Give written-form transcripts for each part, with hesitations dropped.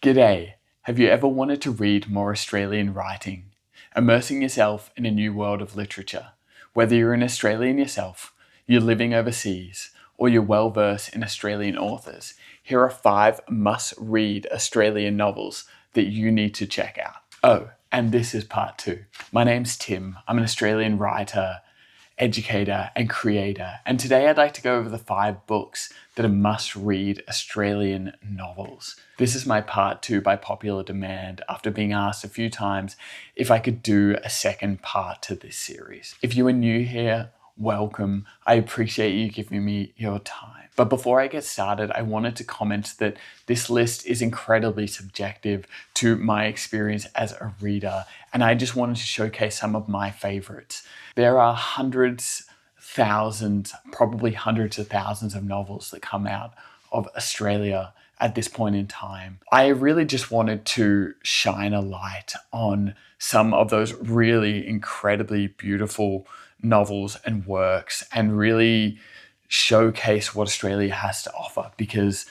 G'day! Have you ever wanted to read more Australian writing? Immersing yourself in a new world of literature. Whether you're an Australian yourself, you're living overseas, or you're well versed in Australian authors, here are 5 must-read Australian novels that you need to check out. Oh, and this is part 2. My name's Tim. I'm an Australian writer, educator, and creator. And today I'd like to go over the 5 books that are must-read Australian novels. This is my part 2 by popular demand after being asked a few times if I could do a second part to this series. If you are new here, welcome. I appreciate you giving me your time. But before I get started, I wanted to comment that this list is incredibly subjective to my experience as a reader, and I just wanted to showcase some of my favorites. There are hundreds, thousands, probably hundreds of thousands of novels that come out of Australia at this point in time. I really just wanted to shine a light on some of those really incredibly beautiful novels and works and really showcase what Australia has to offer, because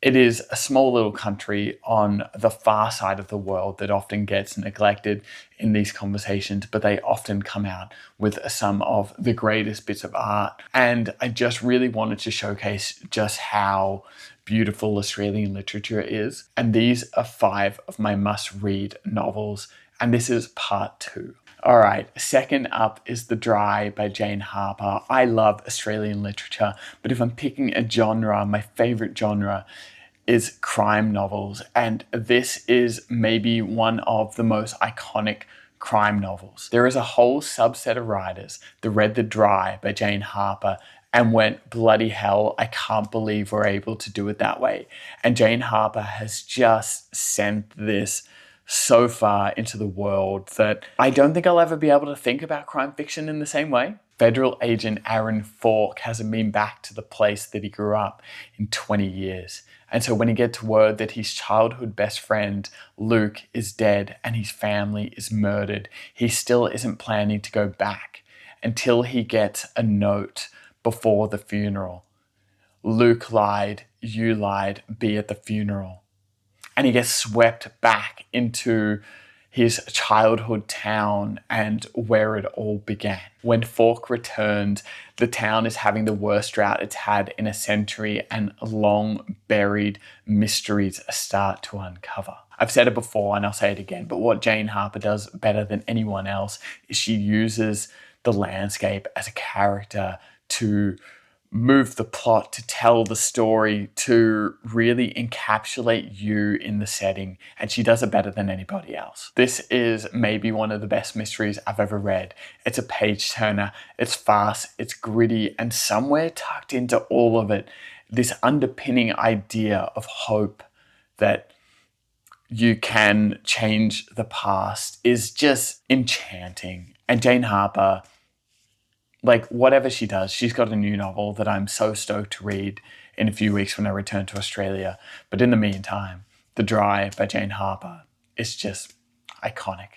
it is a small little country on the far side of the world that often gets neglected in these conversations, but they often come out with some of the greatest bits of art. And I just really wanted to showcase just how beautiful Australian literature is. And these are 5 of my must-read novels, and this is part 2. All right, second up is The Dry by Jane Harper. I love Australian literature, but if I'm picking a genre, my favorite genre is crime novels. And this is maybe one of the most iconic crime novels. There is a whole subset of writers that read The Dry by Jane Harper and went, bloody hell, I can't believe we're able to do it that way. And Jane Harper has just sent this so far into the world that I don't think I'll ever be able to think about crime fiction in the same way. Federal agent Aaron Falk hasn't been back to the place that he grew up in 20 years. And so when he gets word that his childhood best friend, Luke, is dead and his family is murdered, he still isn't planning to go back until he gets a note before the funeral. Luke lied, you lied, be at the funeral. And he gets swept back into his childhood town and where it all began. When Falk returned, the town is having the worst drought it's had in a century, and long buried mysteries start to uncover. I've said it before and I'll say it again, but what Jane Harper does better than anyone else is she uses the landscape as a character to move the plot, to tell the story, to really encapsulate you in the setting, and she does it better than anybody else. This is maybe one of the best mysteries I've ever read. It's a page turner, it's fast, it's gritty, and somewhere tucked into all of it, this underpinning idea of hope that you can change the past is just enchanting. And Jane Harper, like, whatever she does, she's got a new novel that I'm so stoked to read in a few weeks when I return to Australia. But in the meantime, The Dry by Jane Harper is just iconic.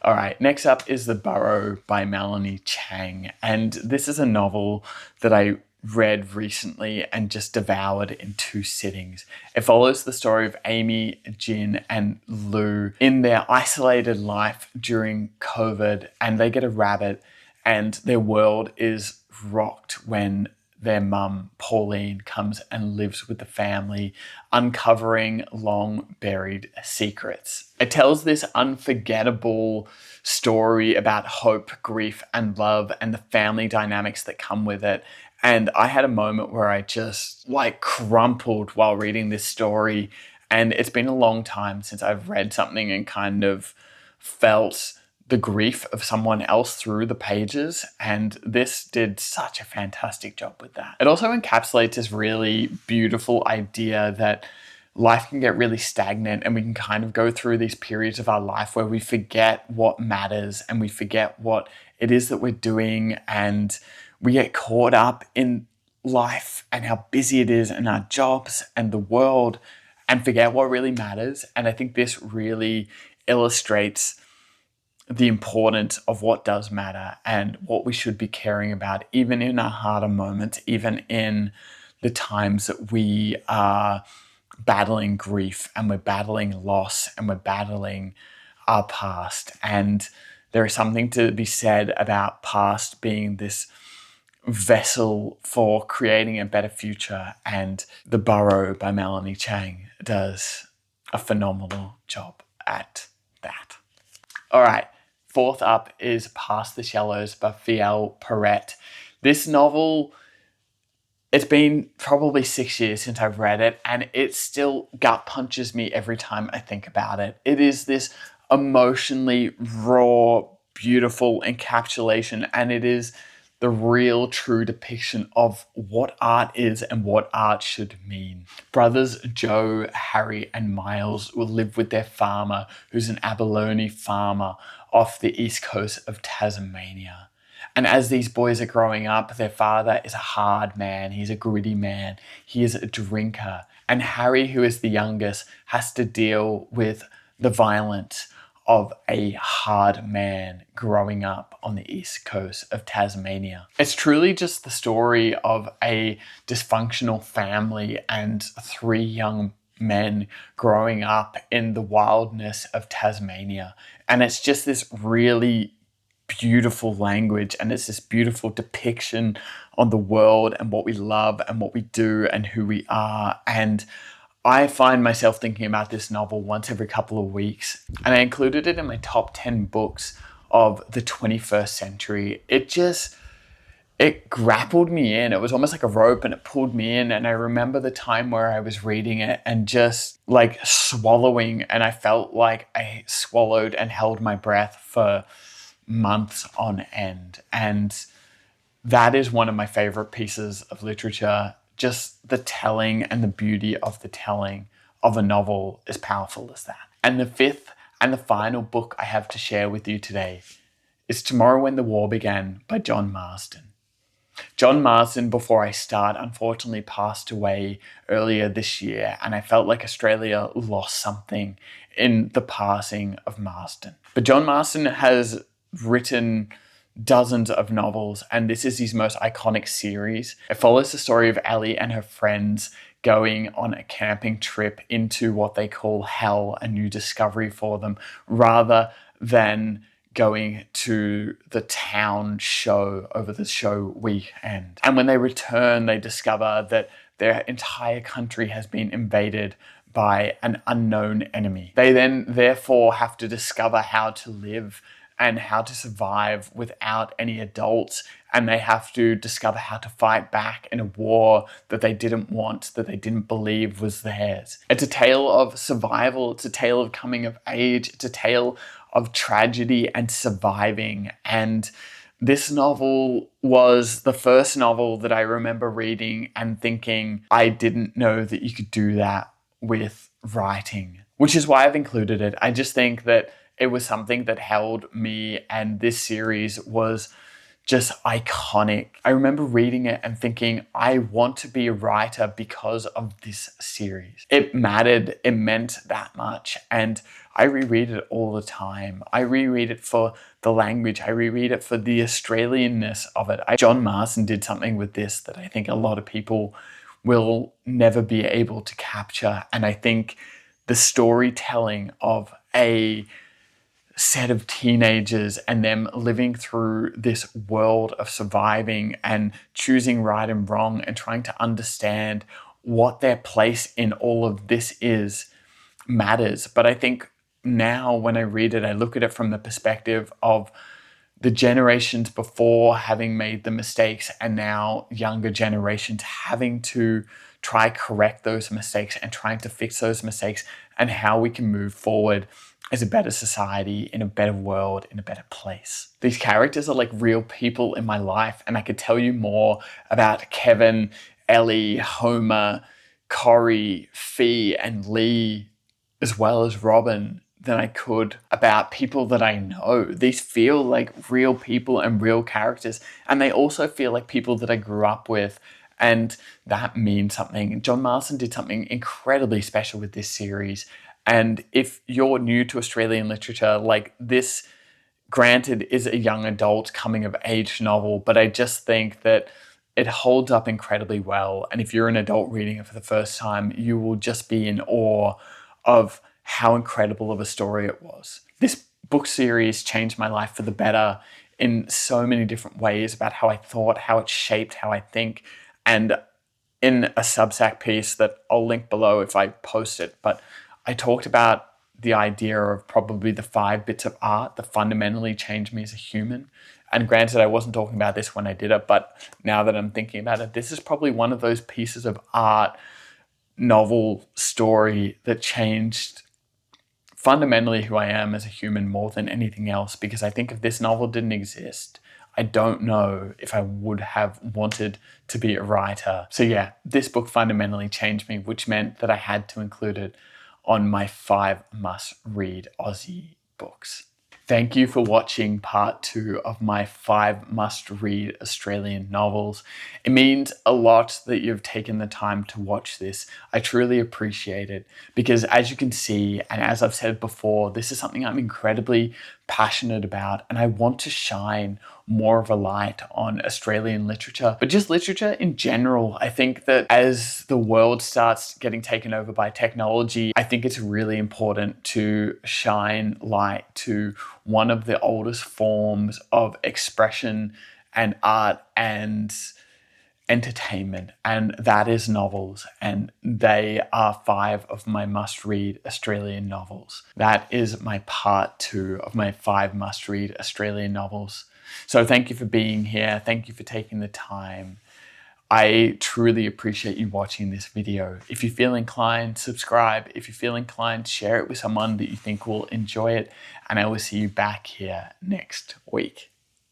All right, next up is The Burrow by Melanie Chang. And this is a novel that I read recently and just devoured in 2 sittings. It follows the story of Amy, Jin, and Lou in their isolated life during COVID, and they get a rabbit, and their world is rocked when their mum, Pauline, comes and lives with the family, uncovering long-buried secrets. It tells this unforgettable story about hope, grief, and love, and the family dynamics that come with it. And I had a moment where I just crumpled while reading this story. And it's been a long time since I've read something and kind of felt the grief of someone else through the pages, and this did such a fantastic job with that. It also encapsulates this really beautiful idea that life can get really stagnant, and we can kind of go through these periods of our life where we forget what matters and we forget what it is that we're doing, and we get caught up in life and how busy it is and our jobs and the world, and forget what really matters. And I think this really illustrates the importance of what does matter and what we should be caring about, even in our harder moments, even in the times that we are battling grief and we're battling loss and we're battling our past. And there is something to be said about past being this vessel for creating a better future. And The Burrow by Melanie Chang does a phenomenal job at that. All right, fourth up is Past the Shallows by Fiel Perret. This novel, it's been probably 6 years since I've read it, and it still gut punches me every time I think about it. It is this emotionally raw, beautiful encapsulation, and it is the real true depiction of what art is and what art should mean. Brothers Joe, Harry and Miles will live with their farmer, who's an abalone farmer off the east coast of Tasmania. And as these boys are growing up, their father is a hard man, he's a gritty man, he is a drinker. And Harry, who is the youngest, has to deal with the violence of a hard man growing up on the east coast of Tasmania. It's truly just the story of a dysfunctional family and 3 young men growing up in the wildness of Tasmania. And it's just this really beautiful language, and it's this beautiful depiction on the world and what we love and what we do and who we are. And I find myself thinking about this novel once every couple of weeks, and I included it in my top 10 books of the 21st century. It grappled me in. It was almost like a rope, and it pulled me in. And I remember the time where I was reading it and just like swallowing, and I felt like I swallowed and held my breath for months on end. And that is one of my favorite pieces of literature. Just the telling and the beauty of the telling of a novel as powerful as that. And the fifth and the final book I have to share with you today is Tomorrow When the War Began by John Marsden. John Marsden, before I start, unfortunately passed away earlier this year, and I felt like Australia lost something in the passing of Marsden. But John Marsden has written dozens of novels, and this is his most iconic series. It follows the story of Ellie and her friends going on a camping trip into what they call hell, a new discovery for them, rather than going to the town show over the show weekend. And when they return, they discover that their entire country has been invaded by an unknown enemy. They then therefore have to discover how to live and how to survive without any adults, and they have to discover how to fight back in a war that they didn't want, that they didn't believe was theirs. It's a tale of survival, it's a tale of coming of age, it's a tale of tragedy and surviving. And this novel was the first novel that I remember reading and thinking, I didn't know that you could do that with writing, which is why I've included it. I just think that it was something that held me, and this series was just iconic. I remember reading it and thinking, I want to be a writer because of this series. It mattered, it meant that much, and I reread it all the time. I reread it for the language, I reread it for the Australianness of it. John Marsden did something with this that I think a lot of people will never be able to capture, and I think the storytelling of a set of teenagers and them living through this world of surviving and choosing right and wrong and trying to understand what their place in all of this is matters. But I think now when I read it, I look at it from the perspective of the generations before having made the mistakes, and now younger generations having to try correct those mistakes and trying to fix those mistakes, and how we can move forward as a better society, in a better world, in a better place. These characters are like real people in my life, and I could tell you more about Kevin, Ellie, Homer, Corey, Fee, and Lee, as well as Robin, than I could about people that I know. These feel like real people and real characters, and they also feel like people that I grew up with, and that means something. John Marsden did something incredibly special with this series. And if you're new to Australian literature, like this, granted, is a young adult coming of age novel, but I just think that it holds up incredibly well. And if you're an adult reading it for the first time, you will just be in awe of how incredible of a story it was. This book series changed my life for the better in so many different ways about how I thought, how it shaped how I think. And in a Substack piece that I'll link below if I post it, but I talked about the idea of probably the 5 bits of art that fundamentally changed me as a human. And granted, I wasn't talking about this when I did it, but now that I'm thinking about it, this is probably one of those pieces of art, novel, story that changed fundamentally who I am as a human more than anything else. Because I think if this novel didn't exist, I don't know if I would have wanted to be a writer. So yeah, this book fundamentally changed me, which meant that I had to include it on my 5 must-read Aussie books. Thank you for watching part 2 of my 5 must-read Australian novels. It means a lot that you've taken the time to watch this. I truly appreciate it because, as you can see, and as I've said before, this is something I'm incredibly passionate about, and I want to shine more of a light on Australian literature, but just literature in general. I think that as the world starts getting taken over by technology, I think it's really important to shine light to one of the oldest forms of expression and art and entertainment, and that is novels, and they are 5 of my must-read Australian novels. That is my part 2 of my 5 must-read Australian novels. So thank you for being here. Thank you for taking the time. I truly appreciate you watching this video. If you feel inclined, subscribe. If you feel inclined, share it with someone that you think will enjoy it. And I will see you back here next week.